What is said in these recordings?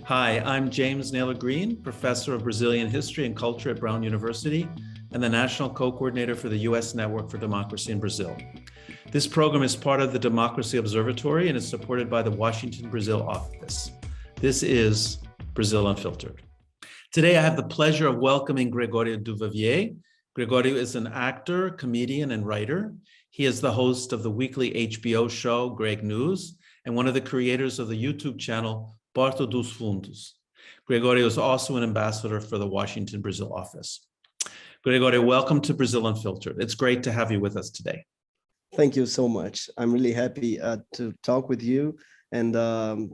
Hi, I'm James Naylor Green, professor of Brazilian history and culture at Brown University and the national co-coordinator for the U.S. Network for Democracy in Brazil. This program is part of the Democracy Observatory and is supported by the Washington, Brazil office. This is Brazil Unfiltered. Today, I have the pleasure of welcoming Gregório Duvivier. Gregório is an actor, comedian, and writer. He is the host of the weekly HBO show, Greg News, and one of the creators of the YouTube channel, Porta dos Fundos. Gregório is also an ambassador for the Washington, Brazil office. Gregório, welcome to Brazil Unfiltered. It's great to have you with us today. Thank you so much. I'm really happy to talk with you. And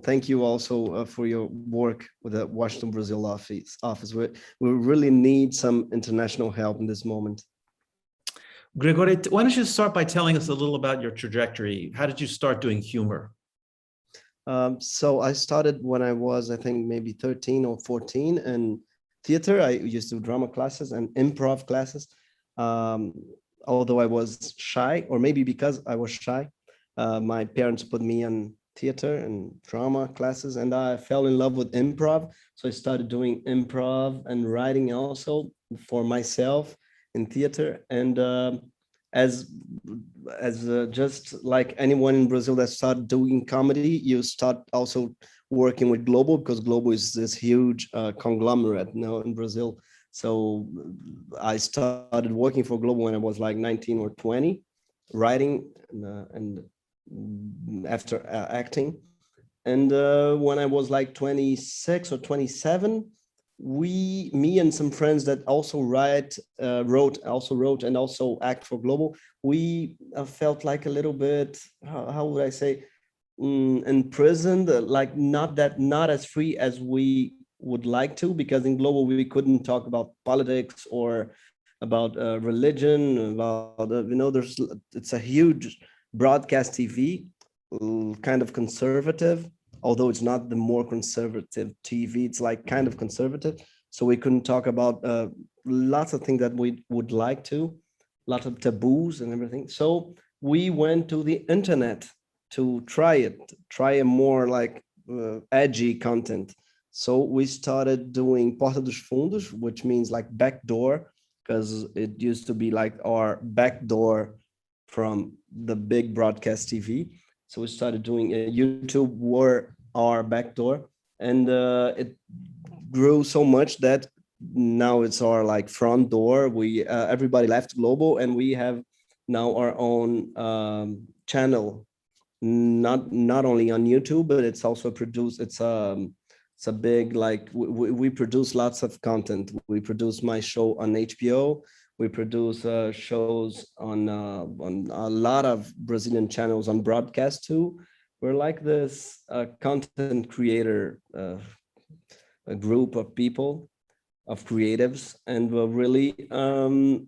thank you also for your work with the Washington, Brazil office. We really need some international help in this moment. Gregório, why don't you start by telling us a little about your trajectory? How did you start doing humor? So I started when I was, I think, maybe 13 or 14 in theater. I used to do drama classes and improv classes. Although I was shy, or maybe because I was shy, my parents put me in theater and drama classes, and I fell in love with improv. So I started doing improv and writing also for myself in theater. And just like anyone in Brazil that started doing comedy, you start also working with Globo, because Globo is this huge conglomerate now in Brazil. So I started working for Globo when I was like 19 or 20, writing and after acting. And when I was like 26 or 27, me and some friends that also wrote and also act for Globo, we felt like a little bit, how would I say, imprisoned, like not as free as we would like to, because in Globo we couldn't talk about politics or about religion, about it's a huge broadcast TV, kind of conservative, although it's not the more conservative TV, it's like kind of conservative. So we couldn't talk about lots of things that we would like to, lots of taboos and everything. So we went to the internet to try a more like edgy content. So we started doing Porta dos Fundos, which means like back door, because it used to be like our back door from the big broadcast TV. So we started doing YouTube were our back door, and it grew so much that now it's our like front door. We everybody left Globo, and we have now our own channel, not only on YouTube, but it's also produced. It's a big, like we produce lots of content. We produce my show on HBO. We produce shows on a lot of Brazilian channels on broadcast too. We're like this content creator a group of people, of creatives, and we're really and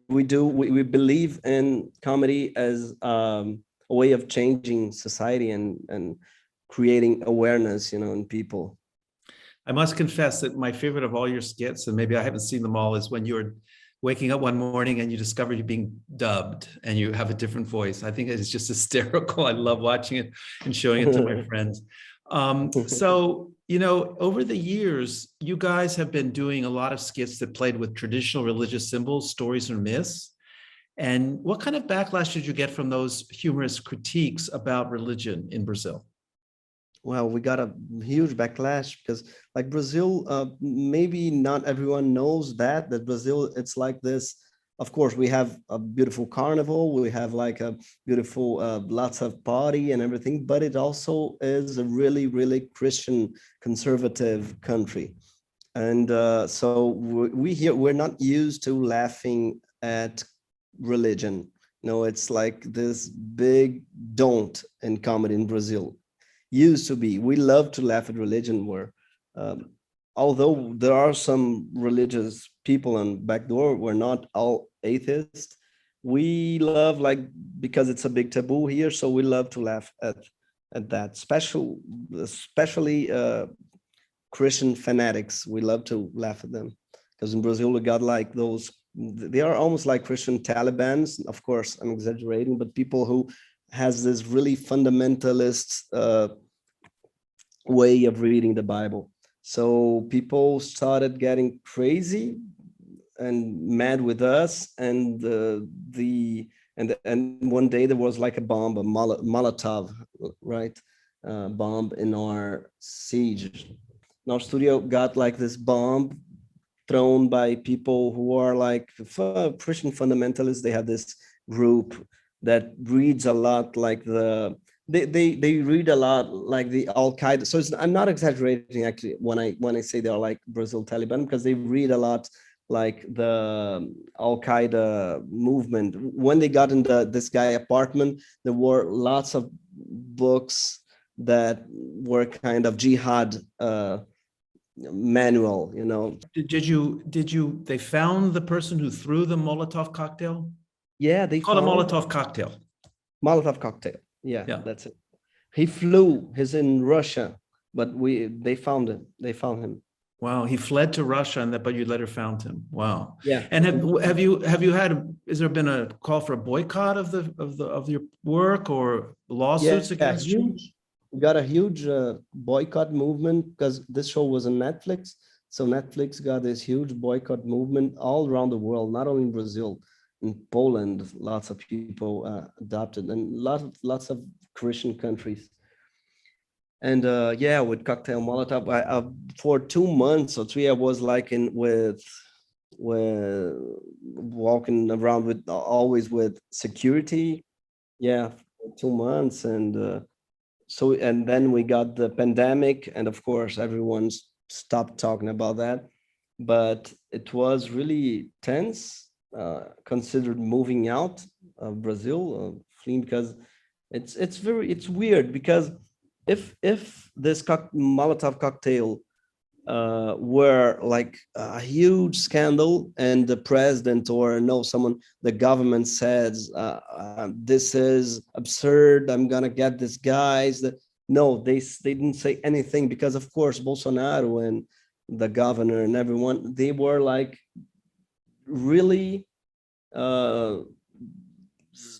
we believe in comedy as a way of changing society and creating awareness, in people. I must confess that my favorite of all your skits, and maybe I haven't seen them all, is when you're waking up one morning and you discover you're being dubbed and you have a different voice. I think it's just hysterical. I love watching it and showing it to my friends. So, over the years, you guys have been doing a lot of skits that played with traditional religious symbols, stories, or myths. And what kind of backlash did you get from those humorous critiques about religion in Brazil? Well, we got a huge backlash because, like, Brazil, maybe not everyone knows that Brazil, it's like this. Of course, we have a beautiful carnival, we have like a beautiful, lots of party and everything, but it also is a really, really Christian conservative country. And so we're not used to laughing at religion. No, it's like this big don't in comedy in Brazil. Used to be. We love to laugh at religion, where although there are some religious people on backdoor, we're not all atheists. We love, like, because it's a big taboo here, so we love to laugh at that. Especially Christian fanatics. We love to laugh at them, because in Brazil we got like those. They are almost like Christian Talibans. Of course, I'm exaggerating, but people who has this really fundamentalist way of reading the Bible. So people started getting crazy and mad with us, and and one day there was like a bomb, a Molotov, right, bomb in our siege. And our studio got like this bomb thrown by people who are like Christian fundamentalists. They have this group that reads a lot like they read a lot like the Al Qaeda. So I'm not exaggerating actually when I say they're like Brazil Taliban, because they read a lot like the Al Qaeda movement. When they got in this guy apartment, there were lots of books that were kind of jihad manual, you know. They found the person who threw the Molotov cocktail? Yeah, they It's called a found Molotov cocktail. Molotov cocktail. Yeah. That's it. He flew. He's in Russia, but they found him. They found him. Wow, he fled to Russia, but you later found him. Wow. Yeah. And has there been a call for a boycott of your work or lawsuits against you? We got a huge boycott movement because this show was on Netflix. So Netflix got this huge boycott movement all around the world, not only in Brazil. In Poland, lots of people adopted, and lots of Christian countries. And yeah, with Cocktail Molotov, for 2 months or 3, I was like with walking around with always with security. Yeah, for 2 months, and and then we got the pandemic, and of course everyone's stopped talking about that. But it was really tense. Considered moving out of Brazil, fleeing, because it's weird, because if this Molotov cocktail were like a huge scandal, and the president or the government says this is absurd, I'm gonna get these guys. No, they didn't say anything, because of course Bolsonaro and the governor and everyone, they were like really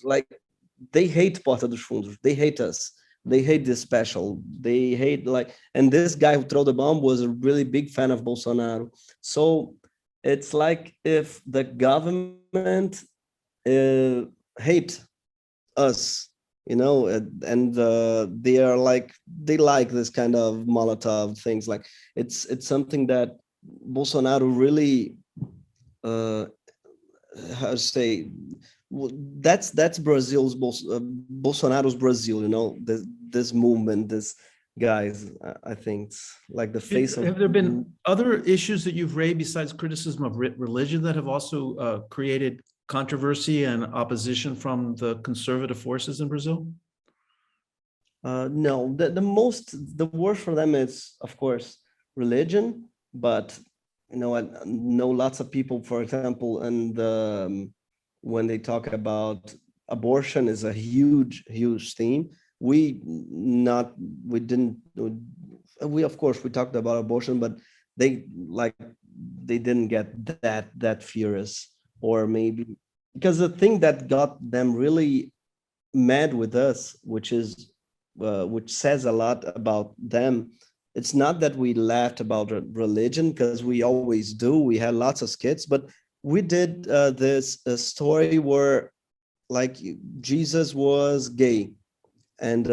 like they hate Porta dos Fundos. They hate us. They hate this special. They hate and this guy who threw the bomb was a really big fan of Bolsonaro. So it's like if the government hate us, and they like this kind of Molotov things. Like it's something that Bolsonaro really how to say, that's Brazil's Bolsonaro's Brazil, this movement, this guys. I think it's like the face of. Have there been other issues that you've raised besides criticism of religion that have also created controversy and opposition from the conservative forces in Brazil? No, the worst for them is, of course, religion, but I know lots of people, for example, and when they talk about abortion is a huge theme. We of course we talked about abortion, but they didn't get that furious, or maybe because the thing that got them really mad with us, which says a lot about them. It's not that we laughed about religion, because we always do. We had lots of skits, but we did this story where Jesus was gay, and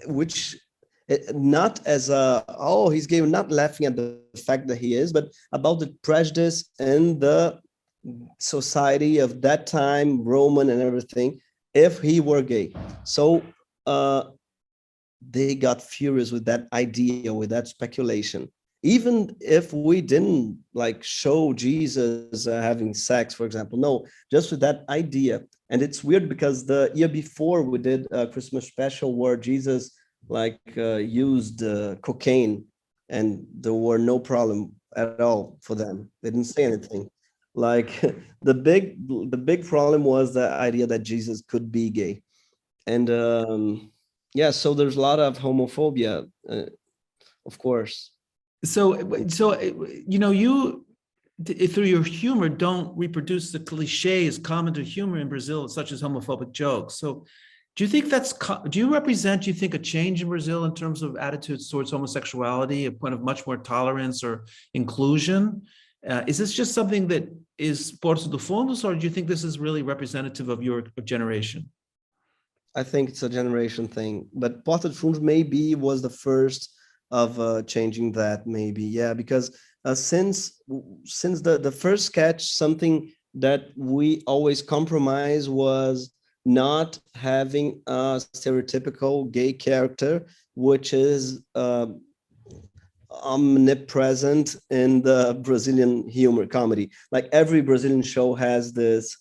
which not as he's gay, not laughing at the fact that he is, but about the prejudice in the society of that time, Roman and everything, if he were gay. So they got furious with that idea, with that speculation. Even if we didn't show Jesus having sex, for example, no, just with that idea. And it's weird because the year before we did a Christmas special where Jesus used cocaine, and there were no problem at all for them. They didn't say anything. The big problem was the idea that Jesus could be gay. And yeah, so there's a lot of homophobia, of course. So you, through your humor, don't reproduce the cliches common to humor in Brazil, such as homophobic jokes. So Do you think do you represent, do you think, a change in Brazil in terms of attitudes towards homosexuality, a point of much more tolerance or inclusion? Is this just something that is Porta dos Fundos, or do you think this is really representative of your generation? I think it's a generation thing, but Porta dos Fundos maybe was the first of changing that, maybe. Yeah, because since the first sketch, something that we always compromise was not having a stereotypical gay character, which is omnipresent in the Brazilian humor comedy. Like every Brazilian show has this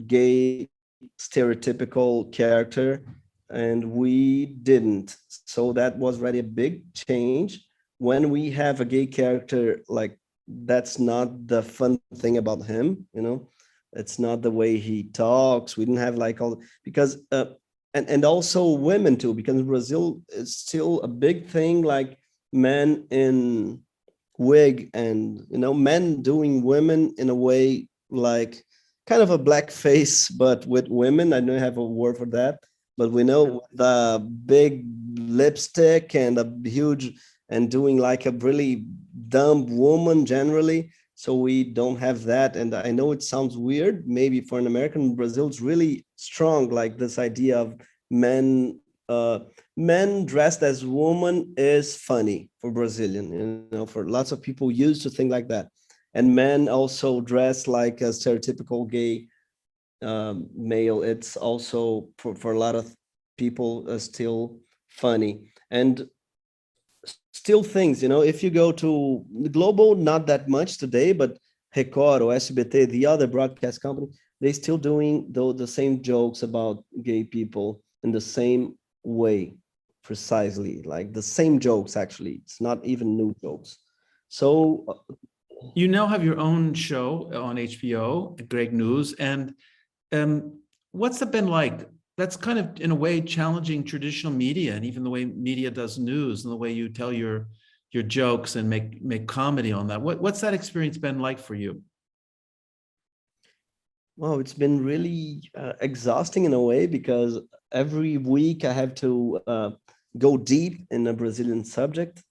gay stereotypical character, and we didn't. So that was already a big change. When we have a gay character, like, that's not the fun thing about him, you know. It's not the way he talks. We didn't have like all, because and also women too, because Brazil is still a big thing, like men in wig, and you know, men doing women in a way like kind of a blackface, but with women. I don't have a word for that, but we know the big lipstick and a huge, and doing like a really dumb woman generally. So we don't have that. And I know it sounds weird, maybe for an American. Brazil's really strong, like this idea of men, men dressed as women is funny for Brazilian, you know, for lots of people used to think like that. And men also dress like a stereotypical gay male. It's also for a lot of people still funny. And still things, you know, if you go to the global, not that much today, but Record or SBT, the other broadcast company, they still doing the same jokes about gay people in the same way, precisely, like the same jokes. Actually, it's not even new jokes. So You now have your own show on HBO, Greg News, and what's that been like? That's kind of, in a way, challenging traditional media and even the way media does news and the way you tell your jokes and make comedy on that. What's that experience been like for you? well, it's been really exhausting in a way, because every week I have to go deep in a Brazilian subject,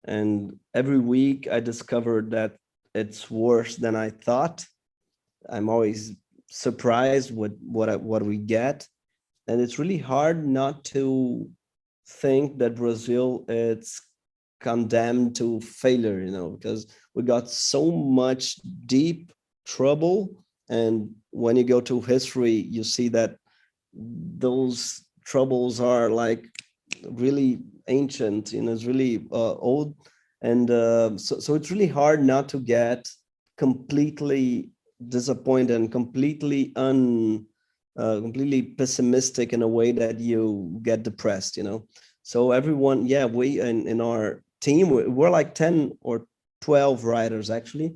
and every week I discover that it's worse than I thought. I'm always surprised with what we get, and it's really hard not to think that Brazil it's condemned to failure, you know, because we got so much deep trouble. And when you go to history, you see that those troubles are like really ancient, you know, it's really old. And so it's really hard not to get completely disappointed and completely pessimistic, in a way that you get depressed, you know. So everyone, yeah, we in our team, we're like 10 or 12 writers actually.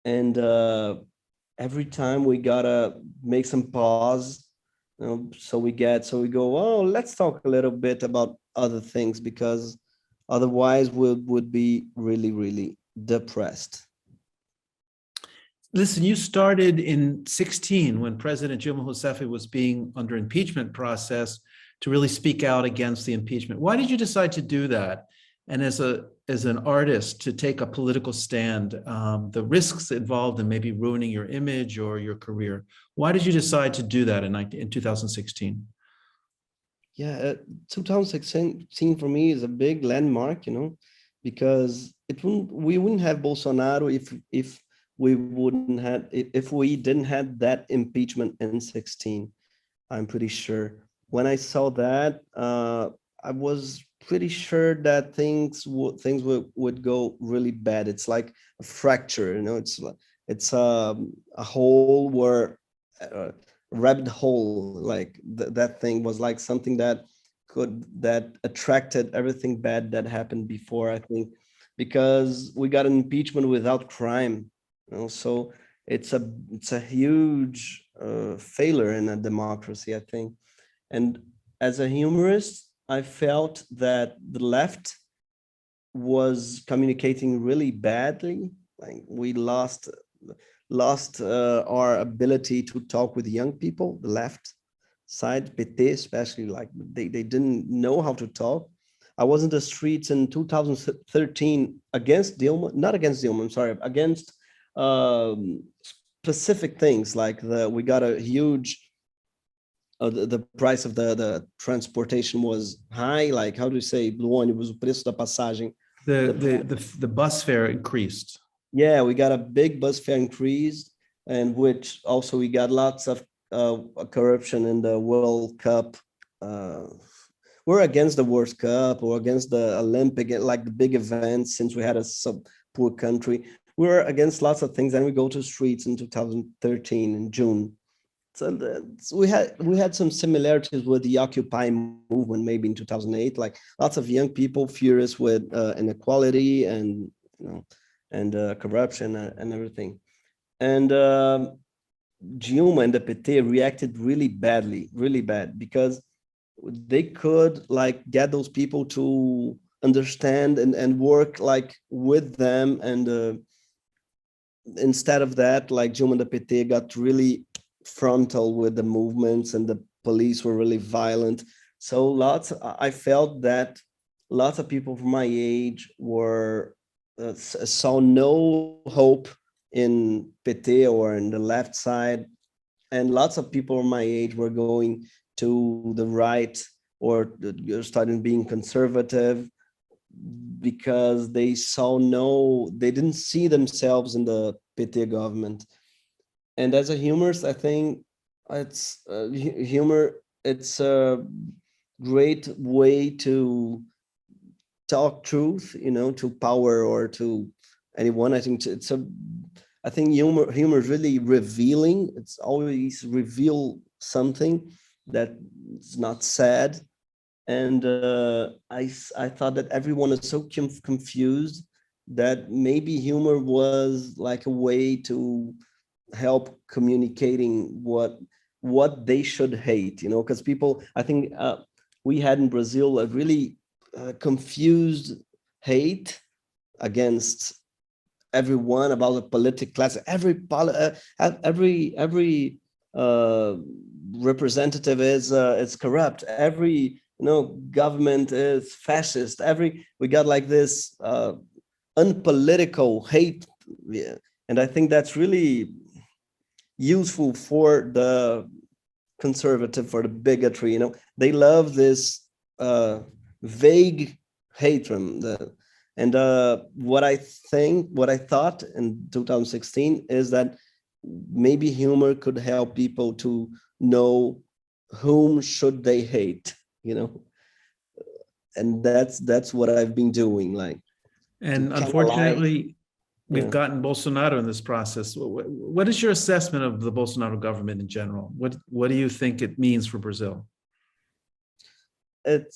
And every time we gotta make some pause, you know, so we go, oh, let's talk a little bit about other things, because otherwise we would be really, really depressed. Listen, you started in 2016 when President Dilma Rousseff was being under impeachment process to really speak out against the impeachment. Why did you decide to do that? And as an artist, to take a political stand, the risks involved in maybe ruining your image or your career. Why did you decide to do that in 2016? Yeah, 2016 for me is a big landmark, you know, because we wouldn't have Bolsonaro if we didn't have that impeachment in 16. I'm pretty sure. When I saw that, I was pretty sure that things would go really bad. It's like a fracture, you know. It's a hole where rabbit hole, like that thing was like something that attracted everything bad that happened before, I think, because we got an impeachment without crime, you know. So it's a huge failure in a democracy, I think. And as a humorist, I felt that the left was communicating really badly. Like we lost our ability to talk with young people, the left. side, PT especially, like they didn't know how to talk. I was in the streets in 2013 against Dilma, not against Dilma, I'm sorry, against specific things like we got a huge, the price of the transportation was high, like how do you say, do ônibus, o preço da passagem. The bus fare increased. Yeah, we got a big bus fare increase, and which also we got lots of corruption in the World Cup. We're against the World Cup or against the Olympic, like the big events, since we had a poor country. We're against lots of things, and we go to streets in 2013 in June. So we had some similarities with the Occupy movement, maybe in 2008. Like lots of young people furious with inequality and corruption and everything. And Dilma and the PT reacted really bad, because they could like get those people to understand and work like with them. And instead of that, like Dilma and the PT got really frontal with the movements, and the police were really violent. So I felt that lots of people from my age saw no hope in PT or in the left side, and lots of people my age were going to the right or starting being conservative, because they didn't see themselves in the PT government. And as a humorist, I think it's humor. It's a great way to talk truth, to power or to anyone. I think I think humor is really revealing. It's always reveal something that's not sad. And I thought that everyone is so confused that maybe humor was like a way to help communicating what they should hate, because people, I think we had in Brazil a really confused hate against everyone about the political class. Every representative is corrupt. Every government is fascist. We got like this unpolitical hate, and I think that's really useful for the conservative, for the bigotry. They love this vague hatred. And what I thought in 2016 is that maybe humor could help people to know whom should they hate, and that's what I've been doing. Like, and unfortunately, we've gotten Bolsonaro in this process. What is your assessment of the Bolsonaro government in general? What do you think it means for Brazil?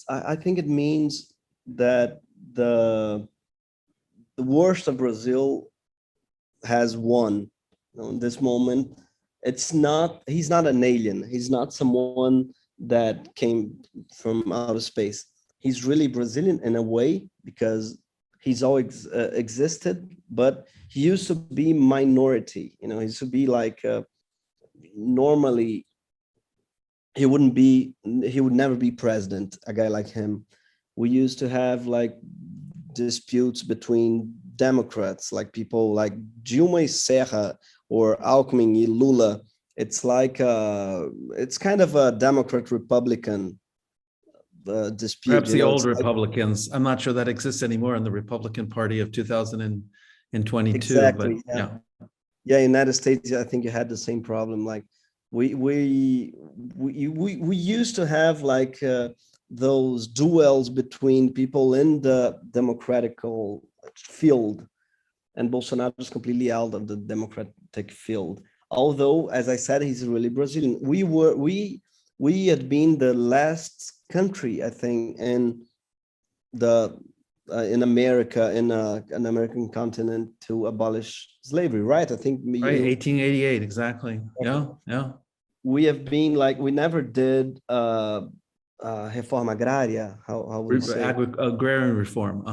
I think it means that the worst of Brazil has won. In this moment, he's not an alien. He's not someone that came from outer space. He's really Brazilian in a way, because he's always existed, but he used to be minority. He used to be like normally he would never be president, a guy like him. We used to have like disputes between Democrats, like people like Dilma and Serra or Alckmin and Lula. It's like it's kind of a Democrat-Republican dispute. Perhaps the old Republicans. I'm not sure that exists anymore in the Republican Party of 2022. Exactly. But yeah. United States, I think you had the same problem. Like we used to have like those duels between people in the democratic field, and Bolsonaro is completely out of the democratic field. Although, as I said, he's really Brazilian. We had been the last country, I think, in America, in an American continent, to abolish slavery, right? I think right, 1888, exactly. Yeah. We have been like, we never did reforma agraria. How would you say? Agrarian reform.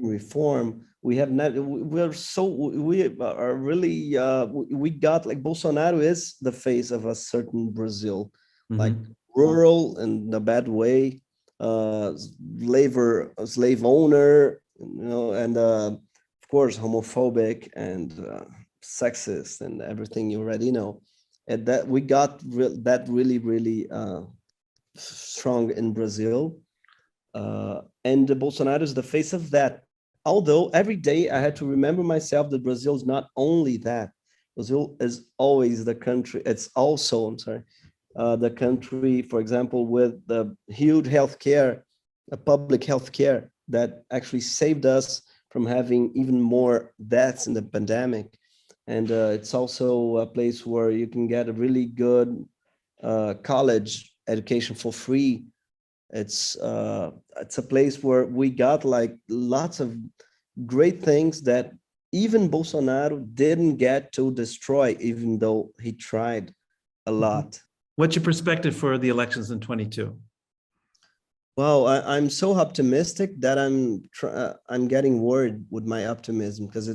Reform. We have not. We are really. We got like Bolsonaro is the face of a certain Brazil. Mm-hmm. Like rural in a bad way, slave owner, and of course homophobic and sexist and everything you already know. And that we got that really, really strong in Brazil. And Bolsonaro is the face of that. Although every day I had to remember myself that Brazil is not only that. Brazil is always the country. It's also, I'm sorry, the country, for example, with the huge healthcare, public healthcare that actually saved us from having even more deaths in the pandemic. And it's also a place where you can get a really good college education for free. It's a place where we got like lots of great things that even Bolsonaro didn't get to destroy, even though he tried a lot. What's your perspective for the elections in 22? Well, I'm so optimistic that I'm getting worried with my optimism, because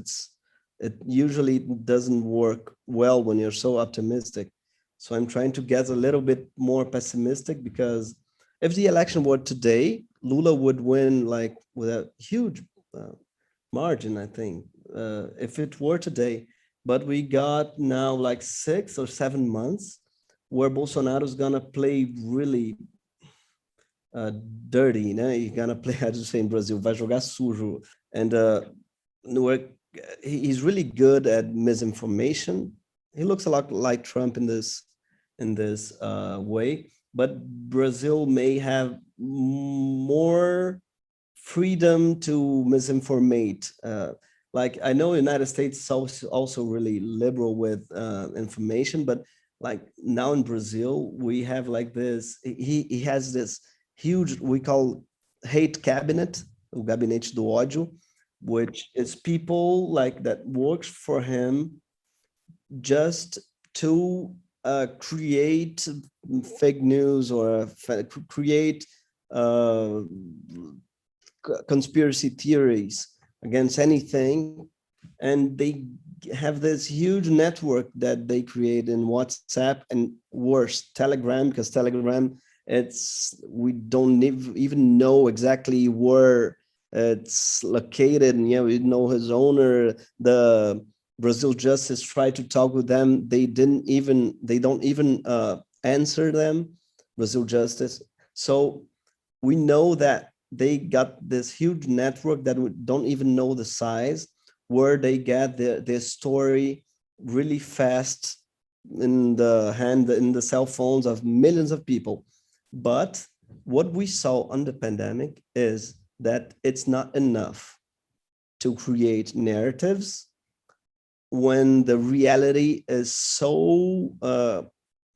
it usually doesn't work well when you're so optimistic. So I'm trying to get a little bit more pessimistic, because if the election were today, Lula would win like with a huge margin, I think, if it were today. But we got now like 6 or 7 months where Bolsonaro's gonna play really dirty, né? He's gonna play, I just say in Brazil, vai jogar sujo. And he's really good at misinformation. He looks a lot like Trump in this way, but Brazil may have more freedom to misinformate. Like I know United States is also really liberal with information, but like now in Brazil, we have like this, he has this huge, we call hate cabinet, o gabinete do ódio, which is people like that works for him just to create fake news or create conspiracy theories against anything. And they have this huge network that they create in WhatsApp, and worse, Telegram, because Telegram, we don't even know exactly where it's located. And we know his owner. The Brazil Justice tried to talk with them. They don't even answer them, Brazil Justice. So we know that they got this huge network that we don't even know the size, where they get their story really fast in the cell phones of millions of people. But what we saw on the pandemic is that it's not enough to create narratives when the reality is so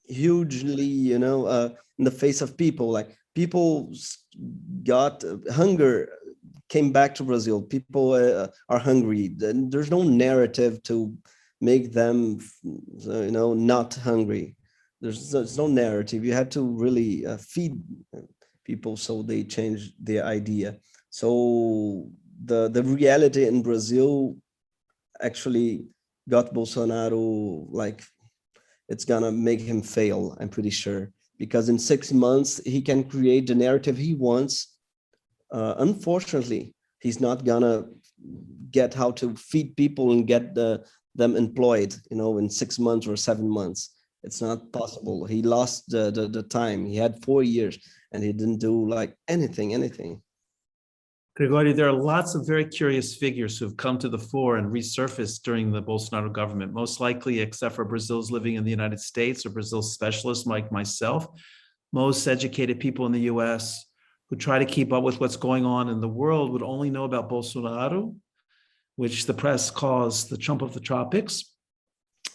hugely, in the face of people. Like people got hunger, came back to Brazil. People are hungry. There's no narrative to make them, not hungry. There's no narrative. You have to really feed people so they change their idea. So the reality in Brazil actually got Bolsonaro, like, it's gonna make him fail, I'm pretty sure, because in 6 months he can create the narrative he wants. Unfortunately, he's not gonna get how to feed people and get them employed, in 6 months or 7 months. It's not possible. He lost the time. He had 4 years and he didn't do like anything. Gregório, there are lots of very curious figures who've come to the fore and resurfaced during the Bolsonaro government, most likely, except for Brazils living in the United States or Brazil specialists like myself, most educated people in the US who try to keep up with what's going on in the world would only know about Bolsonaro, which the press calls the Trump of the tropics.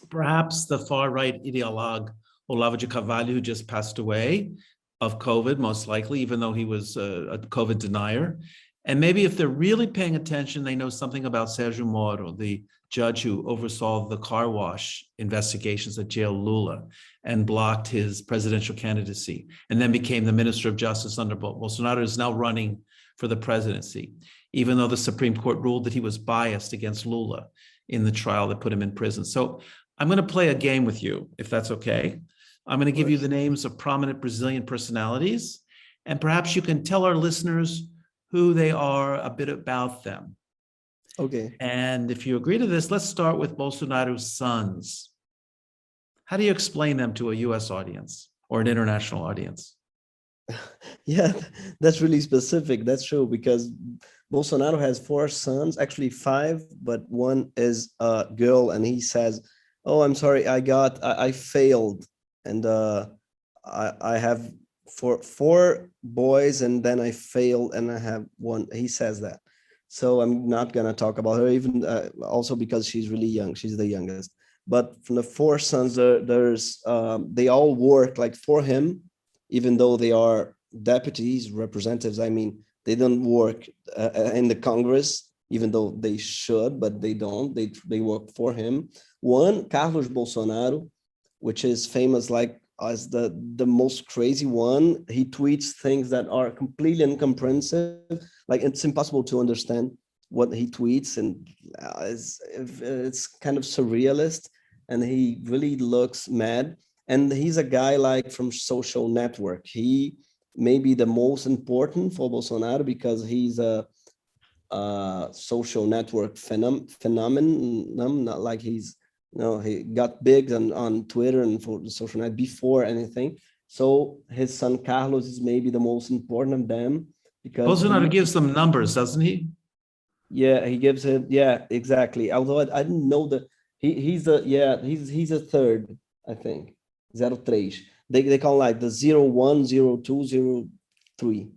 Perhaps the far-right ideologue Olavo de Carvalho, who just passed away of COVID, most likely, even though he was a COVID denier. And maybe if they're really paying attention, they know something about Sergio Moro, the judge who oversaw the car wash investigations that jailed Lula and blocked his presidential candidacy, and then became the Minister of Justice under Bolsonaro, is now running for the presidency, even though the Supreme Court ruled that he was biased against Lula in the trial that put him in prison. So I'm going to play a game with you, if that's okay. I'm going to give you course. the names of prominent Brazilian personalities, and perhaps you can tell our listeners who they are, a bit about them. Okay. And if you agree to this, let's start with Bolsonaro's sons. How do you explain them to a US audience or an international audience? Yeah, that's really specific. That's true because Bolsonaro has four sons, actually five, but one is a girl, and he says, "Oh, I'm sorry, I failed, and I have four boys, and then I failed, and I have one." He says that, so I'm not gonna talk about her, even also because she's really young. She's the youngest. But from the four sons, there's they all work like for him, even though they are deputies, representatives. I mean, they don't work in the Congress, even though they should, but they don't. They work for him. One, Carlos Bolsonaro, which is famous like as the most crazy one. He tweets things that are completely incomprehensible. Like it's impossible to understand what he tweets, and it's kind of surrealist, and he really looks mad. And he's a guy like from social network. He may be the most important for Bolsonaro because he's a social network phenomenon. Not like he's, he got big on Twitter and for the social net before anything. So his son Carlos is maybe the most important of them because Bolsonaro he, gives them numbers, doesn't he? yeah, he gives it, yeah, exactly. Although I didn't know that he's a, yeah, he's a third, I think. 03. They call like the 01, 02, 03.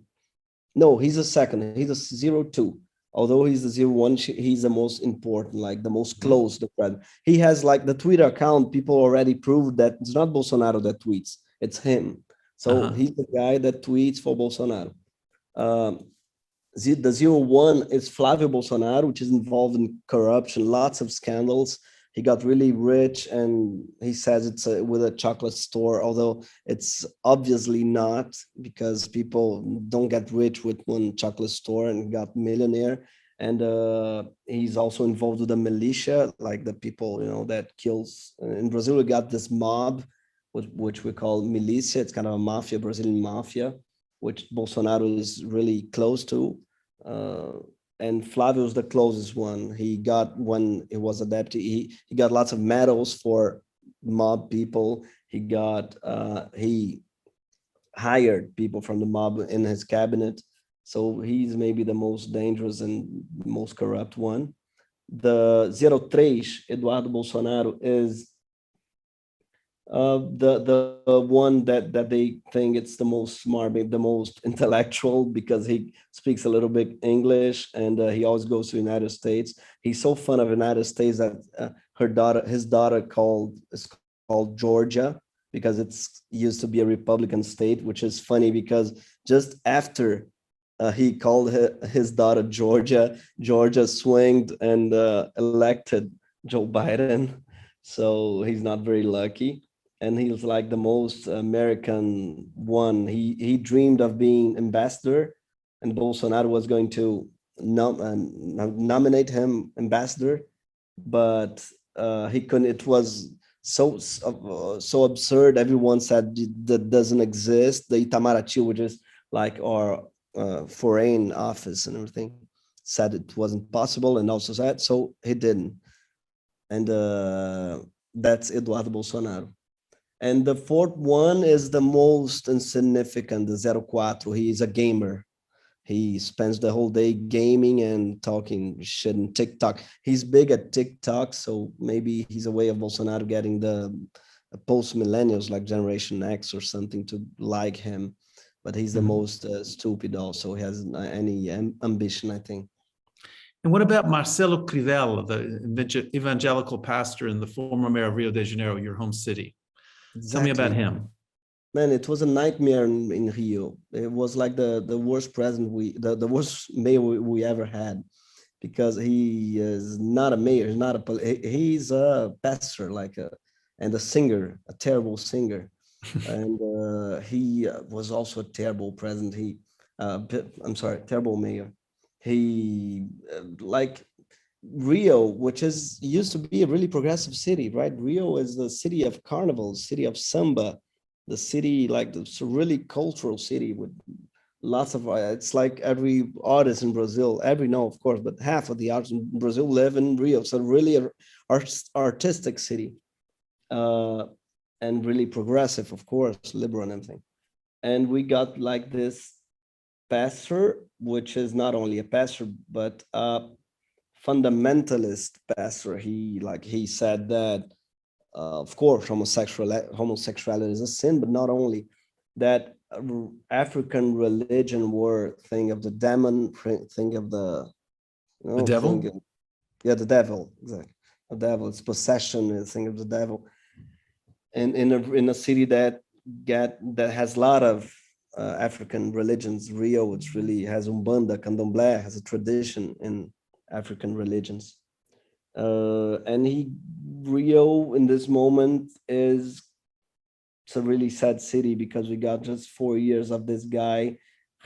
No, he's a second. He's a 02. Although he's the 01, he's the most important, like the most close to the president. He has like the Twitter account. People already proved that it's not Bolsonaro that tweets, it's him. So Uh-huh. he's the guy that tweets for Bolsonaro. Um, the 01 is Flávio Bolsonaro, which is involved in corruption, lots of scandals. He got really rich, and he says it's with a chocolate store, although it's obviously not, because people don't get rich with one chocolate store, and got millionaire. And he's also involved with the militia, like the people, that kills. In Brazil, we got this mob, which we call militia. It's kind of a mafia, Brazilian mafia, which Bolsonaro is really close to. Uh, and Flavio's the closest one. He got, when he was a deputy, he got lots of medals for mob people. He hired people from the mob in his cabinet. So he's maybe the most dangerous and most corrupt one. The 03, Eduardo Bolsonaro, is the one that they think it's the most smart, maybe the most intellectual, because he speaks a little bit English, and he always goes to the United States. He's so fond of the United States that his daughter is called Georgia, because it's used to be a Republican state, which is funny because just after he called his daughter Georgia, Georgia swinged and elected Joe Biden. So he's not very lucky, and he's like the most American one. He dreamed of being ambassador, and Bolsonaro was going to nominate him ambassador, but he couldn't. It was so absurd. Everyone said that doesn't exist. The Itamaraty, which is like our foreign office and everything, said it wasn't possible, and also said so he didn't. And that's Eduardo Bolsonaro. And the fourth one is the most insignificant, the 04. He is a gamer. He spends the whole day gaming and talking shit in TikTok. He's big at TikTok, so maybe he's a way of Bolsonaro getting the post millennials like Generation X or something to like him. But he's the Mhm. most stupid also. He has any ambition, I think. And what about Marcelo Crivella, the evangelical pastor and the former mayor of Rio de Janeiro, your home city? Tell me about Exactly. him. Man, it was a nightmare in Rio. It was like the worst president the worst mayor we ever had, because he is not a mayor. He's not he's a pastor, and a singer, a terrible singer. And he was also a terrible president. I'm sorry, terrible mayor. He like Rio, which is used to be a really progressive city, right? Rio is the city of carnival, city of samba. the city, like it's a really cultural city with lots of, it's like every artist in Brazil, no, of course, but half of the artists in Brazil live in Rio. So really a artistic city, uh, and really progressive, of course, liberal and everything. And we got like this pastor, which is not only a pastor, but a fundamentalist pastor. He said that, of course, homosexuality is a sin, but not only that, African religion were thing of the demon, thing of the, The devil? yeah, the devil, exactly. The devil, it's possession, is thing of the devil. And in a city that has a lot of African religions, Rio, which really has Umbanda, Candomblé, has a tradition in African religions. And Rio in this moment is, it's a really sad city because we got just 4 years of this guy.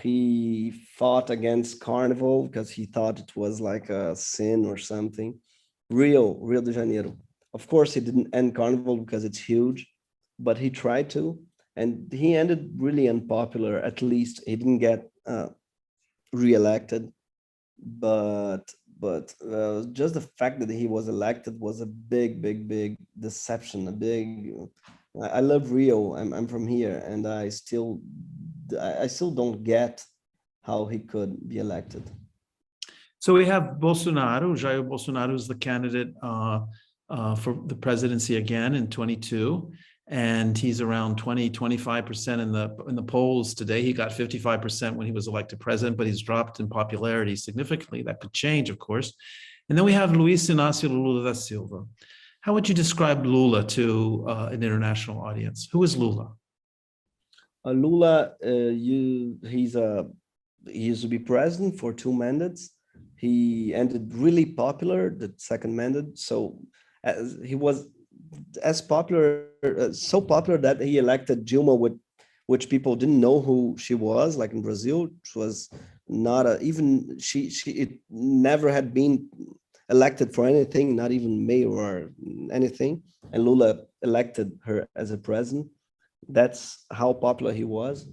He fought against Carnival because he thought it was like a sin or something. Rio de Janeiro. Of course, he didn't end Carnival because it's huge, but he tried to, and he ended really unpopular. At least he didn't get re-elected, but just the fact that he was elected was a big deception. I love Rio. I'm from here, and I still don't get how he could be elected. So we have Bolsonaro. Jair Bolsonaro is the candidate for the presidency again in 22. And he's around 25% in the polls today. He got 55% when he was elected president, but he's dropped in popularity significantly. That could change, of course. And then we have Luiz Inácio Lula da Silva. How would you describe Lula to an international audience? Who is Lula? Lula, he used to be president for 2 mandates. He ended really popular the second mandate. So he was as popular, so popular that he elected Dilma, which people didn't know who she was. Like in Brazil, she was not even it never had been elected for anything, not even mayor or anything. And Lula elected her as a president. That's how popular he was.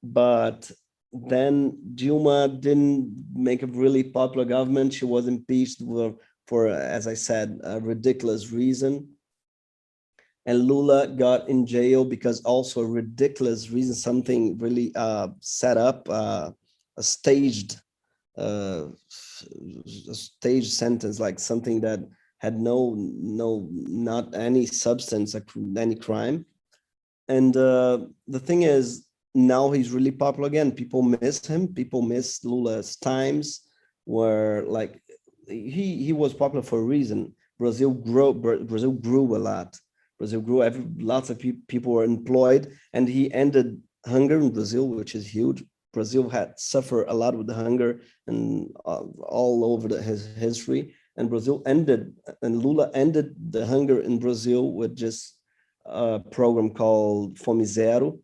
But then Dilma didn't make a really popular government. She was impeached for, as I said, a ridiculous reason. And Lula got in jail because also a ridiculous reason, something really set up, a staged sentence, like something that had not any substance, any crime. And the thing is, now he's really popular again. People miss him. People miss Lula's times where like he was popular for a reason. Brazil grew a lot. Brazil grew. Lots of people were employed, and he ended hunger in Brazil, which is huge. Brazil had suffered a lot with the hunger and all over his history. And Lula ended the hunger in Brazil with just a program called Fome Zero,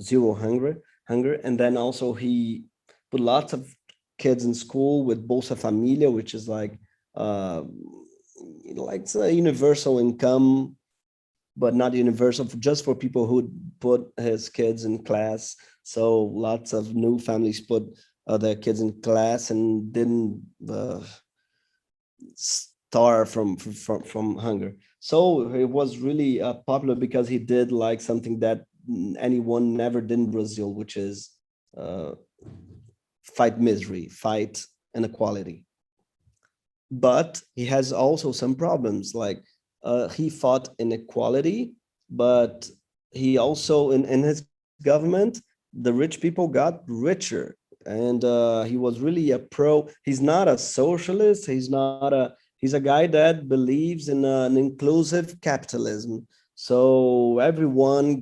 zero hunger. And then also he put lots of kids in school with Bolsa Familia, which is like it's a universal income, but not universal, just for people who put his kids in class. So lots of new families put their kids in class and didn't starve from hunger. So it was really popular because he did like something that anyone never did in Brazil, which is fight misery, fight inequality. But he has also some problems, like he fought inequality, but he also, in his government, the rich people got richer. And he was really he's not a socialist, he's a guy that believes in an inclusive capitalism. So everyone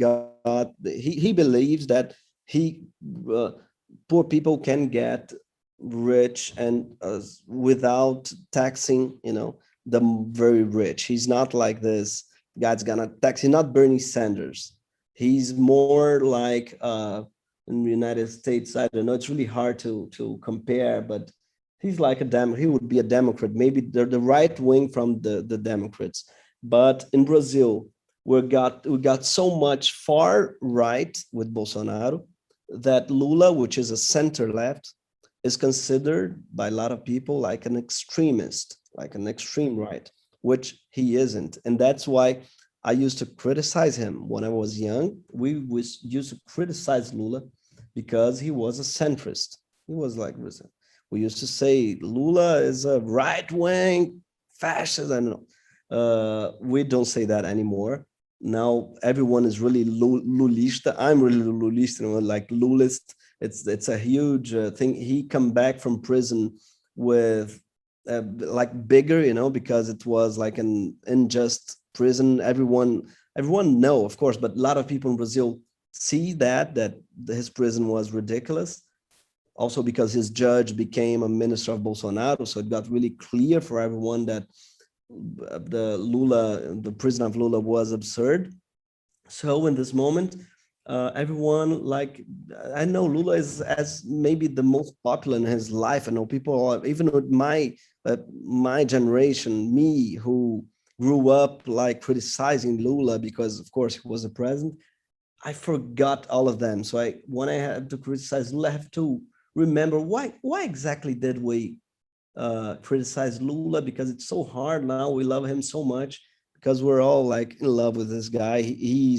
he believes that poor people can get rich and without taxing, the very rich. He's not like this guy's gonna tax. He's not Bernie Sanders. He's more like in the United States. I don't know. It's really hard to compare, but he's like he would be a Democrat, maybe the right wing from the Democrats. But in Brazil, we got so much far right with Bolsonaro that Lula, which is a center left, is considered by a lot of people like an extremist, like an extreme right, which he isn't. And that's why I used to criticize him when I was young. Used to criticize Lula because he was a centrist. He was like, we used to say Lula is a right-wing fascist. I don't know. We don't say that anymore. Now everyone is really Lulista. I'm really Lulista, like Lulist. It's a huge thing. He come back from prison with like bigger, because it was like an unjust prison. Everyone know, of course, but a lot of people in Brazil see that his prison was ridiculous. Also because his judge became a minister of Bolsonaro, so it got really clear for everyone that the prison of Lula was absurd. So in this moment, everyone, like, I know Lula is as maybe the most popular in his life. I know people are, even with my generation, me who grew up like criticizing Lula because of course he was a president, I forgot all of them. So when I have to criticize Lula, I have to remember why exactly did we criticize Lula, because it's so hard now. We love him so much because we're all like in love with this guy. He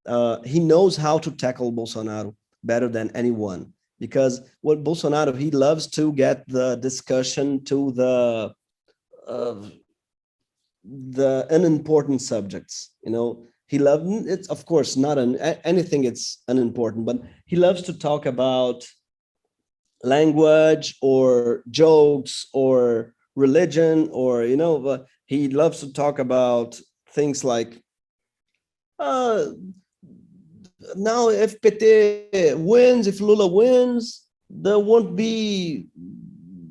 knows how to tackle Bolsonaro better than anyone, because what Bolsonaro, he loves to get the discussion to the unimportant subjects. He loves, it's of course not anything, it's unimportant, but he loves to talk about language or jokes or religion, or he loves to talk about things like now if PT wins, if Lula wins, there won't be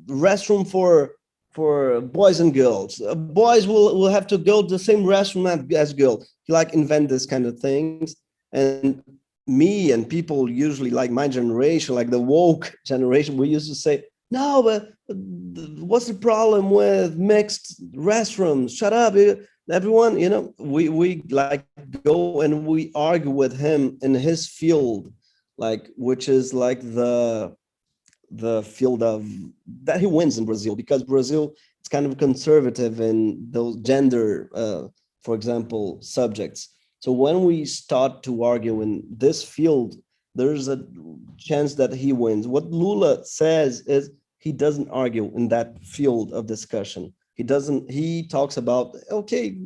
restroom for boys and girls. Boys will have to go to the same restroom as girls. He like invent this kind of things. And me and people usually like my generation, like the woke generation, we used to say, no, but what's the problem with mixed restrooms? Shut up, everyone. We like go and we argue with him in his field, like, which is like the field of that he wins in Brazil, because Brazil is kind of conservative in those gender, for example, subjects. So when we start to argue in this field, there's a chance that he wins. What Lula says is he doesn't argue in that field of discussion. He talks about, okay,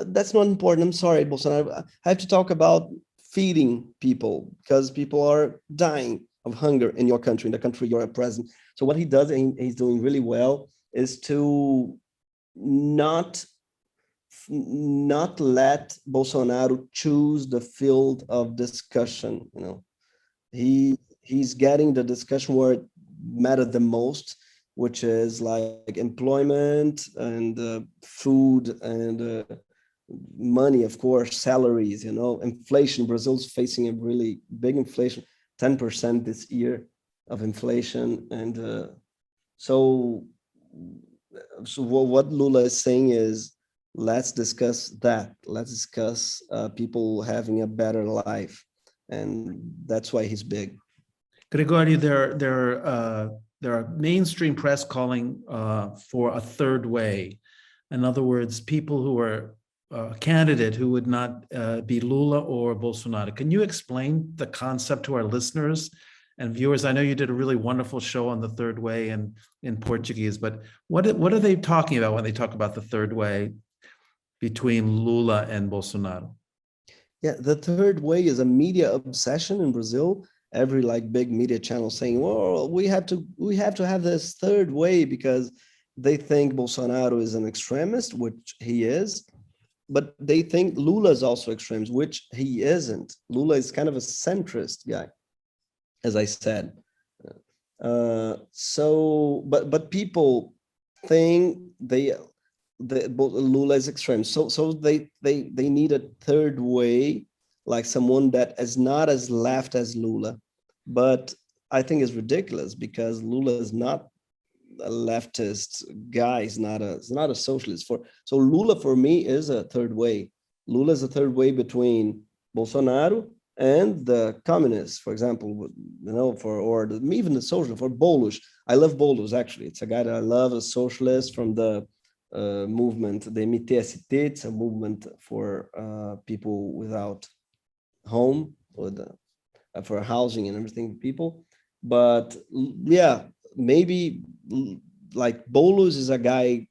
that's not important. I'm sorry, Bolsonaro. I have to talk about feeding people because people are dying of hunger in your country, in the country you're president. So what he does, and he's doing really well, is to not let Bolsonaro choose the field of discussion. He's getting the discussion where it matters the most, which is like employment and food and money, of course, salaries, inflation. Brazil's facing a really big inflation, 10% this year of inflation. And so what Lula is saying is, let's discuss that. Let's discuss people having a better life. And that's why he's big. Gregório, there are mainstream press calling for a third way. In other words, people who are a candidate who would not be Lula or Bolsonaro. Can you explain the concept to our listeners and viewers? I know you did a really wonderful show on the third way in Portuguese, but what are they talking about when they talk about the third way between Lula and Bolsonaro? Yeah, the third way is a media obsession in Brazil. Every like big media channel saying, well, we have to have this third way because they think Bolsonaro is an extremist, which he is, but they think Lula is also extremist, which he isn't. Lula is kind of a centrist guy, as I said. But people think Lula is extreme. So they need a third way, like someone that is not as left as Lula. But I think it's ridiculous because Lula is not a leftist guy. He's not a socialist. So Lula for me is a third way. Lula is a third way between Bolsonaro and the communists, for example, even the social, for Boulos. I love Boulos, actually. It's a guy that I love, a socialist from the movement, the MTST. It's a movement for people without home, for housing and everything, people. But yeah, maybe like Boulos is a guy,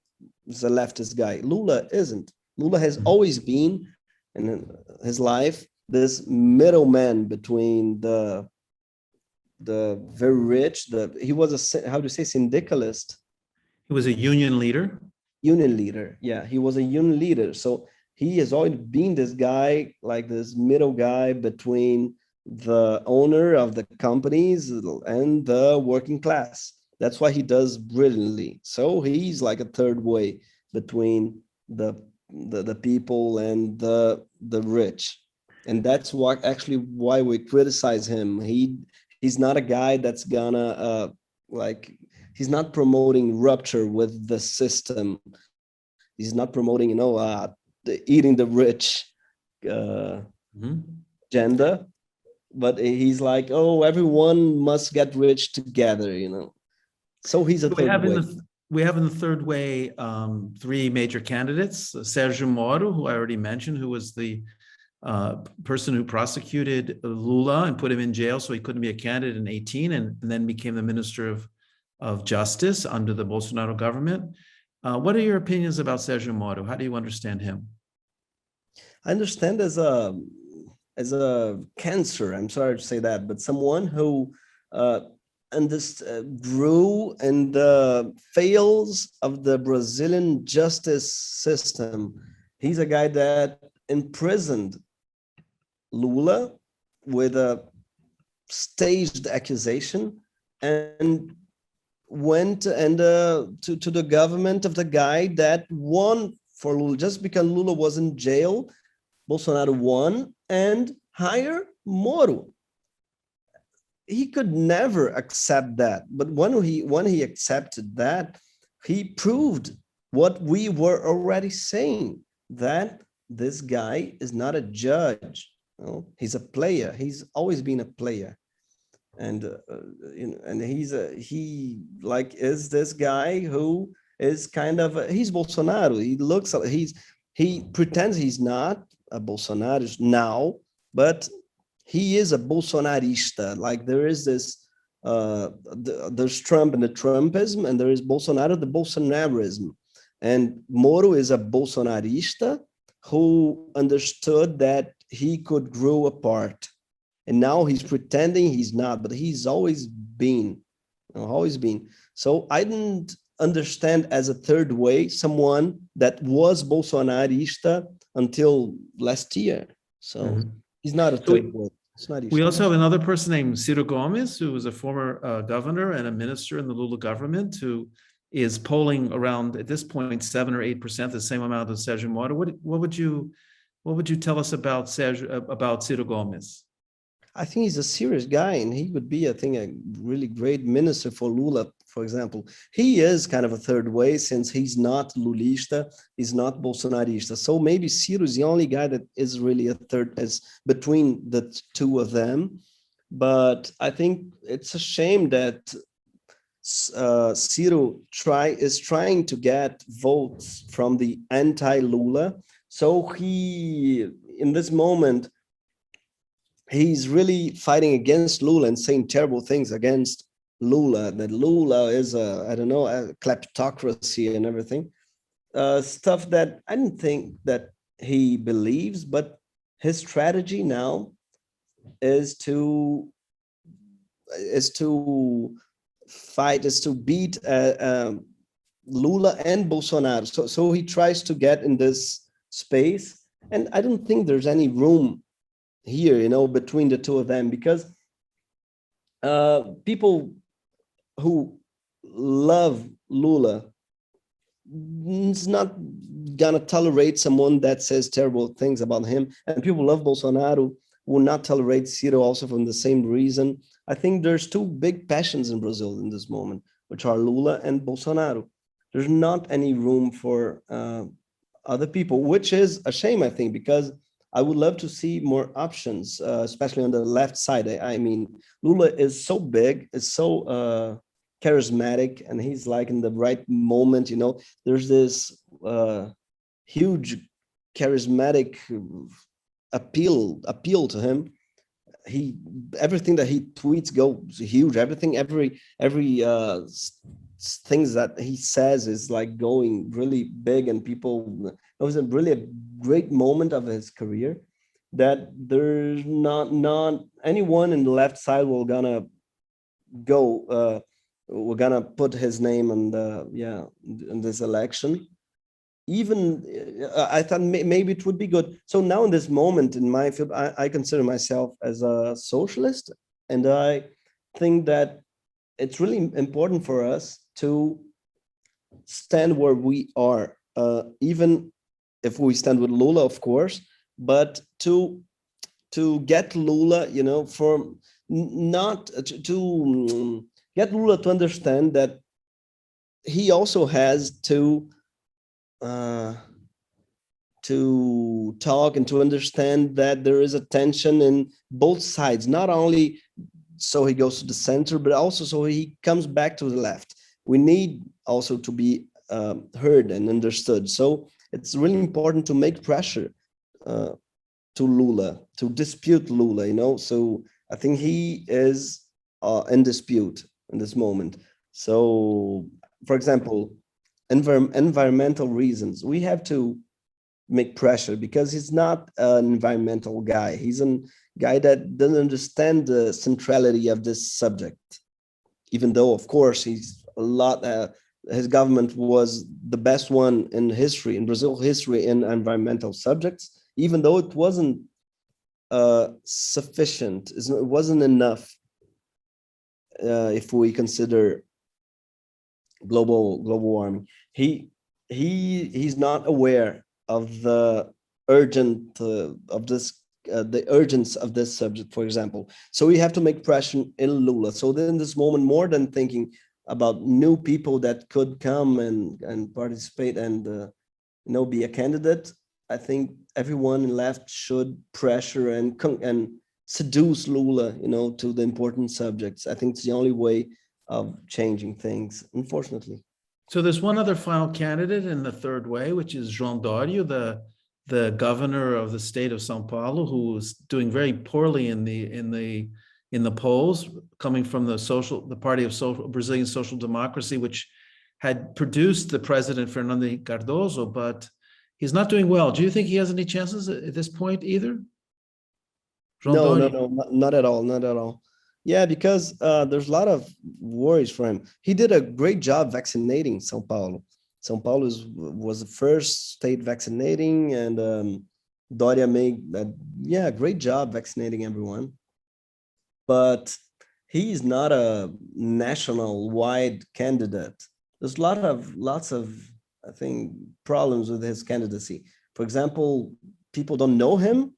is a leftist guy. Lula isn't. Lula has always been, in his life, this middleman between the very rich, he was a, how do you say, syndicalist? He was a union leader. Union leader, yeah, he was a union leader. So he has always been this guy, like this middle guy between the owner of the companies and the working class. That's why he does brilliantly. So he's like a third way between the people and the rich. And that's what actually why we criticize him. He's not a guy that's gonna he's not promoting rupture with the system. He's not promoting, eating the rich agenda, but he's like, oh, everyone must get rich together, So he's a third way. We have in the third way three major candidates: Sergio Moro, who I already mentioned, who was the person who prosecuted Lula and put him in jail so he couldn't be a candidate in 2018, and then became the Minister of Justice under the Bolsonaro government. What are your opinions about Sergio Moro? How do you understand him? I understand as a cancer. I'm sorry to say that, but someone who grew in the fails of the Brazilian justice system. He's a guy that imprisoned Lula with a staged accusation and went and to the government of the guy that won for Lula. Just because Lula was in jail, Bolsonaro won and hired Moro. He could never accept that, but when he accepted that, he proved what we were already saying, that this guy is not a judge. He's a player. He's always been a player, and he's is this guy who is kind of he's Bolsonaro. He pretends he's not a Bolsonaro now, but he is a Bolsonarista. Like there is this, there's Trump and the Trumpism, and there is Bolsonaro, the Bolsonarism. And Moro is a Bolsonarista who understood that he could grow apart. And now he's pretending he's not, but he's always been, So I didn't understand as a third way someone that was Bolsonarista until last year. So he's not a third way. We also have another person named Ciro Gomez, who was a former governor and a minister in the Lula government, who is polling around, at this point, 7 or 8%, the same amount as Sergio Moro. What would you tell us about Ciro Gomez? I think he's a serious guy, and he would be, I think, a really great minister for Lula, for example. He is kind of a third way, since he's not Lulista, he's not Bolsonarista. So maybe Ciro is the only guy that is really a third, as between the two of them. But I think it's a shame that Ciro is trying to get votes from the anti-Lula. So he, in this moment, he's really fighting against Lula and saying terrible things against Lula, that Lula is a kleptocracy and everything. Stuff that I didn't think that he believes, but his strategy now is to beat Lula and Bolsonaro. So he tries to get in this space, and I don't think there's any room here, between the two of them, because people who love Lula is not gonna tolerate someone that says terrible things about him, and people love Bolsonaro will not tolerate Ciro also from the same reason. I think there's two big passions in Brazil in this moment, which are Lula and Bolsonaro. There's not any room for other people, which is a shame, I think, because I would love to see more options, especially on the left side. I mean, Lula is so big, is so charismatic, and he's like in the right moment. There's this huge charismatic appeal to him. Everything that he tweets goes huge. Every things that he says is like going really big, and people. It was really a great moment of his career that there's not anyone in the left side will gonna go. We're gonna put his name on in this election. Even I thought maybe it would be good. So now in this moment in my field, I consider myself as a socialist, and I think that it's really important for us to stand where we are, even if we stand with Lula, of course, but to get Lula, for not to get Lula to understand that he also has to talk and to understand that there is a tension in both sides, not only so he goes to the center, but also so he comes back to the left. We need also to be heard and understood. So it's really important to make pressure to Lula, to dispute Lula, So I think he is in dispute in this moment. So, for example, environmental reasons, we have to make pressure because he's not an environmental guy. He's a guy that doesn't understand the centrality of this subject, even though, of course, he's a lot. His government was the best one in history, in Brazil history, in environmental subjects, even though it wasn't sufficient. It wasn't enough if we consider global warming. He's not aware of the urgent of this the urgency of this subject, for example. So we have to make pressure in Lula. So then, in this moment, more than thinking about new people that could come and participate and be a candidate, I think everyone in left should pressure and seduce Lula, to the important subjects. I think it's the only way of changing things, unfortunately. So there's one other final candidate in the third way, which is João Dario, the governor of the state of São Paulo, who is doing very poorly in the polls, coming from the Party of Brazilian Social Democracy, which had produced the president Fernando Cardoso, but he's not doing well. Do you think he has any chances at this point either? No, not at all, not at all. Yeah, because there's a lot of worries for him. He did a great job vaccinating São Paulo. São Paulo was the first state vaccinating, and Doria made a great job vaccinating everyone. But he's not a national-wide candidate. There's lots of I think problems with his candidacy. For example, people don't know him,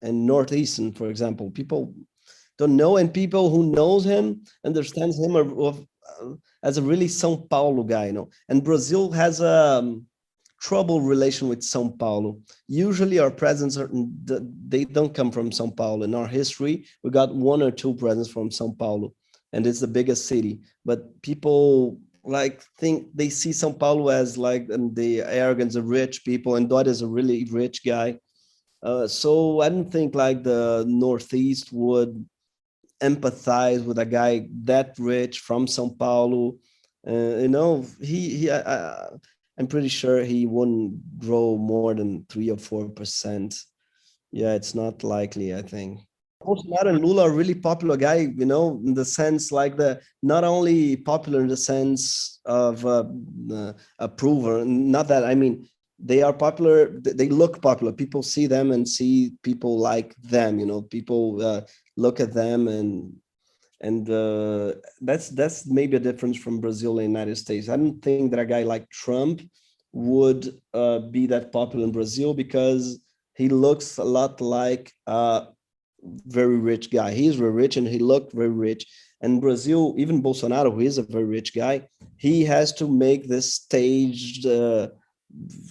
and Northeastern, for example, people don't know, and people who knows him understands him as a really São Paulo guy, And Brazil has a trouble relation with São Paulo. Usually our presidents they don't come from São Paulo. In our history, we got one or two presidents from São Paulo, and it's the biggest city. But people think they see São Paulo as the arrogance of rich people, and Dória is a really rich guy. So I don't think the Northeast would empathize with a guy that rich from São Paulo. I'm pretty sure he wouldn't grow more than 3 or 4%. Yeah, it's not likely, I think. Bolsonaro and Lula are really popular guy, in the sense not only popular in the sense of approval, not that, I mean, they are popular, they look popular. People see them and see people like them, people look at them and that's maybe a difference from Brazil and United States. I don't think that a guy like Trump would be that popular in Brazil because he looks a lot like a very rich guy. He's very rich and he looked very rich. And Brazil, even Bolsonaro, who is a very rich guy, he has to make this staged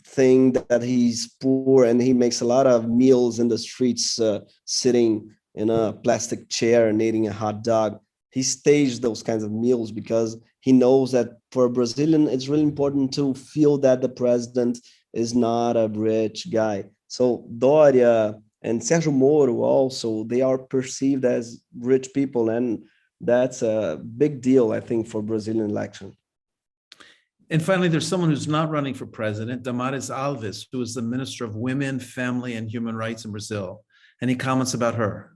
thing that he's poor and he makes a lot of meals in the streets, sitting in a plastic chair and eating a hot dog. He staged those kinds of meals because he knows that for a Brazilian, it's really important to feel that the president is not a rich guy. So Doria and Sergio Moro also, they are perceived as rich people, and that's a big deal, I think, for Brazilian election. And finally, there's someone who's not running for president, Damaris Alves, who is the Minister of Women, Family, and Human Rights in Brazil. Any comments about her?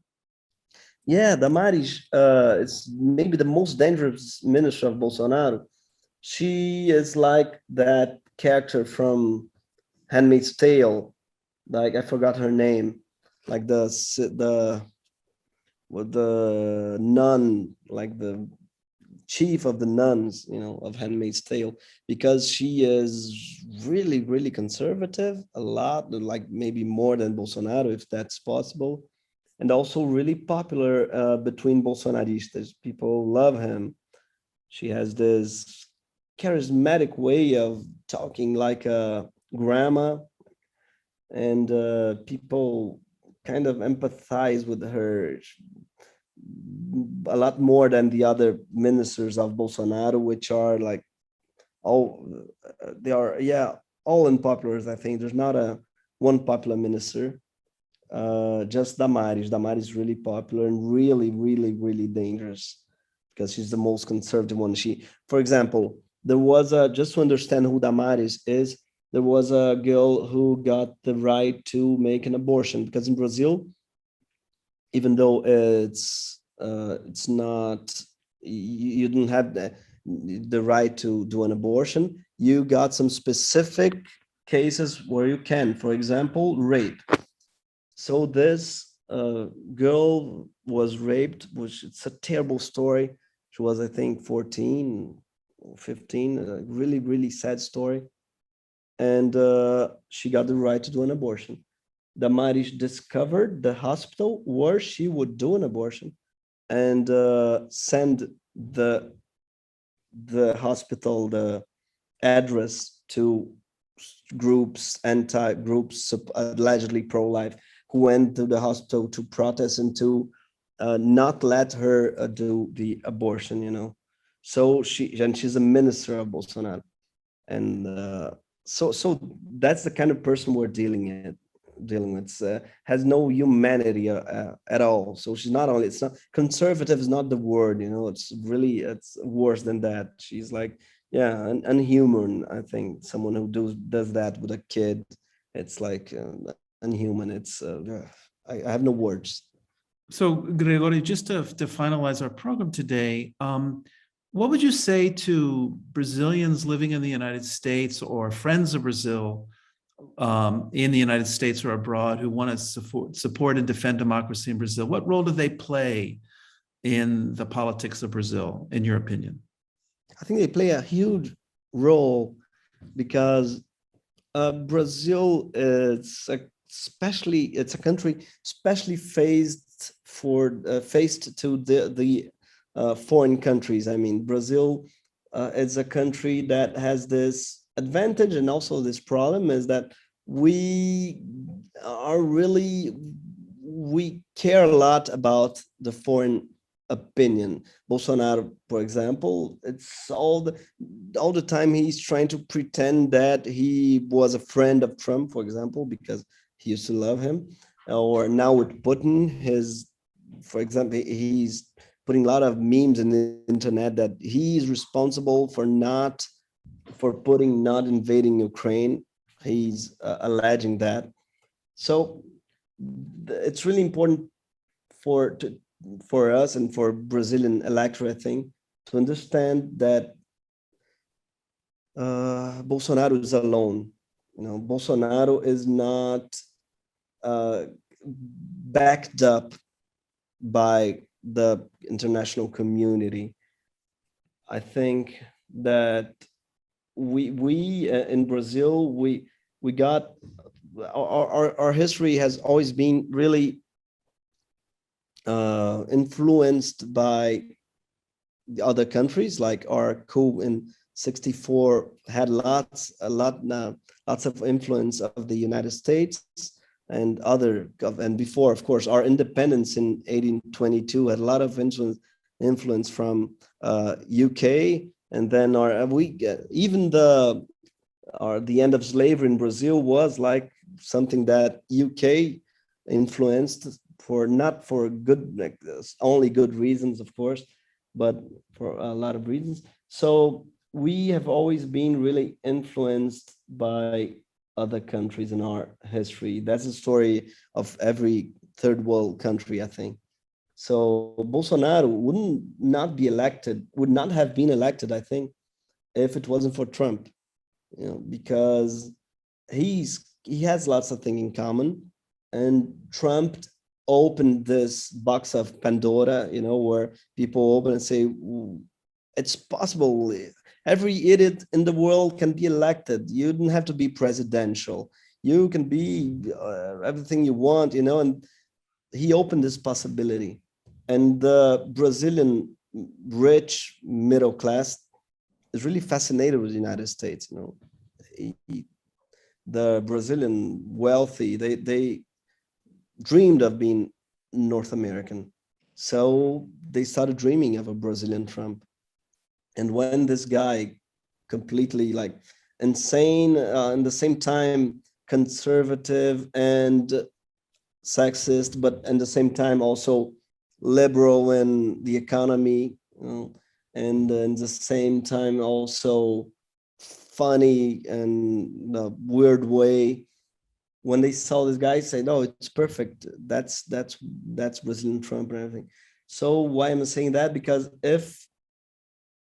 Yeah, Damaris is maybe the most dangerous minister of Bolsonaro. She is like that character from Handmaid's Tale. Like, I forgot her name. Like the nun, like the chief of the nuns, of Handmaid's Tale, because she is really, really conservative, a lot, like maybe more than Bolsonaro, if that's possible, and also really popular between Bolsonaristas. People love him. She has this charismatic way of talking like a grandma, and people kind of empathize with her a lot more than the other ministers of Bolsonaro, which are like all they are, yeah, all unpopular. I think there's not a one popular minister. Just Damaris. Damaris is really popular and really, really, really dangerous because she's the most conservative one. For example, there was just to understand who Damaris is, there was a girl who got the right to make an abortion, because in Brazil, even though it's not, you don't have the right to do an abortion, you got some specific cases where you can, for example, rape. So this girl was raped, which it's a terrible story. She was, I think, 14 or 15, a really, really sad story. And she got the right to do an abortion. Damaris discovered the hospital where she would do an abortion and send the hospital, the address, to groups, anti-groups, allegedly pro-life, who went to the hospital to protest and to not let her do the abortion. So she's a minister of Bolsonaro, and so that's the kind of person we're dealing with. Has no humanity at all. So she's not only, it's not conservative is not the word, it's worse than that. She's like, yeah, unhuman. I think someone who does that with a kid, it's like unhuman. It's I have no words. So, Gregorio, just to finalize our program today, what would you say to Brazilians living in the United States or friends of Brazil in the United States or abroad who want to support and defend democracy in Brazil? What role do they play in the politics of Brazil, in your opinion? I think they play a huge role because Brazil is it's a country especially faced to the foreign countries. I mean, Brazil is a country that has this advantage and also this problem, is that we care a lot about the foreign opinion. Bolsonaro, for example, it's all the time he's trying to pretend that he was a friend of Trump, for example, because he used to love him. Or now with Putin, for example, he's putting a lot of memes in the internet that he's responsible for not invading Ukraine. He's alleging that. So it's really important for us and for Brazilian electorate, I think, to understand that Bolsonaro is alone. Bolsonaro is not backed up by the international community. I think that we in Brazil, we got our history has always been really influenced by the other countries, like our coup in 64 had lots of influence of the United States and before, of course, our independence in 1822 had a lot of influence from UK, and then the end of slavery in Brazil was like something that UK influenced not for good, like only good reasons, of course, but for a lot of reasons. So we have always been really influenced by other countries in our history. That's the story of every third world country, I think. So Bolsonaro would not have been elected, I think, if it wasn't for Trump, because he has lots of things in common, and Trump opened this box of Pandora, where people open and say, it's possible. Every idiot in the world can be elected. You don't have to be presidential. You can be everything you want, and he opened this possibility. And the Brazilian rich middle class is really fascinated with the United States. The Brazilian wealthy, they dreamed of being North American. So they started dreaming of a Brazilian Trump. And when this guy, completely like insane, in the same time conservative and sexist, but at the same time also liberal in the economy, and in the same time also funny and a weird way, when they saw this guy, say, no, it's perfect. That's Brazilian Trump and everything. So why am I saying that? Because if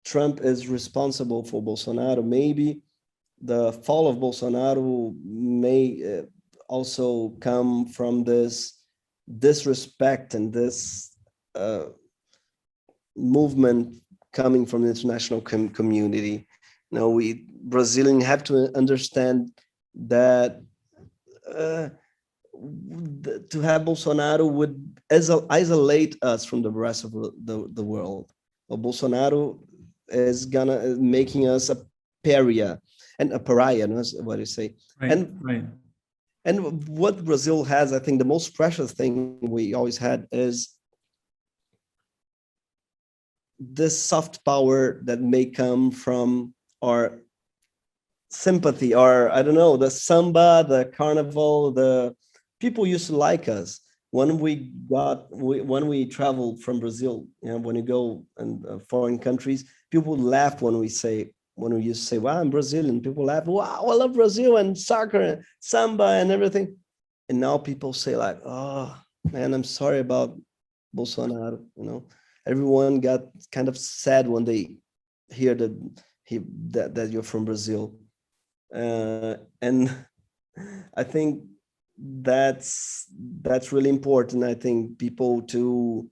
Trump is responsible for Bolsonaro, maybe the fall of Bolsonaro may also come from this disrespect and this movement coming from the international community. We Brazilians have to understand that to have Bolsonaro would isolate us from the rest of the world. But Bolsonaro is making us a pariah, and a pariah, what do you say? Right, And what Brazil has, I think, the most precious thing we always had is this soft power that may come from our sympathy, or I don't know, the samba, the carnival, the people used to like us. When we traveled from Brazil, when you go in foreign countries, people laugh when we used to say, wow, I'm Brazilian. People laugh, wow, I love Brazil and soccer and samba and everything. And now people say like, oh man, I'm sorry about Bolsonaro. Everyone got kind of sad when they hear that you're from Brazil. And I think that's really important. I think people to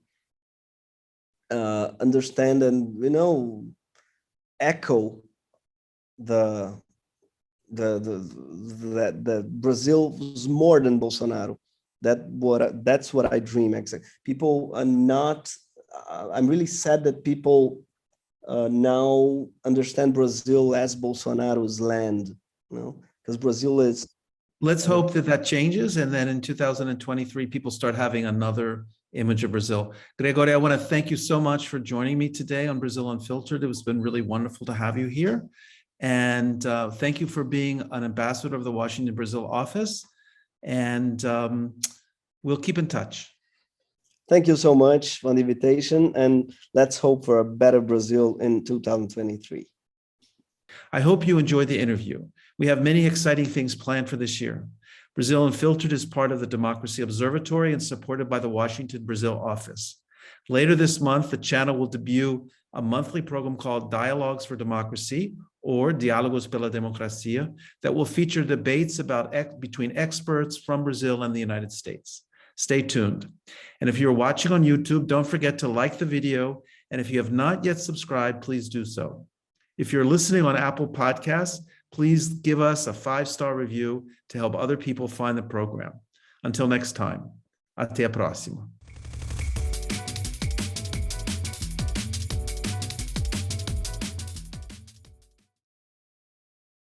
understand and echo the Brazil is more than Bolsonaro. That's what I dream. Exactly. People are not. I'm really sad that people now understand Brazil as Bolsonaro's land. Because Brazil is. Let's hope that changes, and then in 2023, people start having another image of Brazil. Gregório, I want to thank you so much for joining me today on Brazil Unfiltered. It has been really wonderful to have you here. And thank you for being an ambassador of the Washington, Brazil office. And we'll keep in touch. Thank you so much for the invitation. And let's hope for a better Brazil in 2023. I hope you enjoyed the interview. We have many exciting things planned for this year. Brazil Unfiltered is part of the Democracy Observatory and supported by the Washington, Brazil office. Later this month, the channel will debut a monthly program called Dialogues for Democracy, or Diálogos pela Democracia, that will feature debates between experts from Brazil and the United States. Stay tuned. And if you're watching on YouTube, don't forget to like the video. And if you have not yet subscribed, please do so. If you're listening on Apple Podcasts, please give us a 5-star review to help other people find the program. Until next time, até a próxima.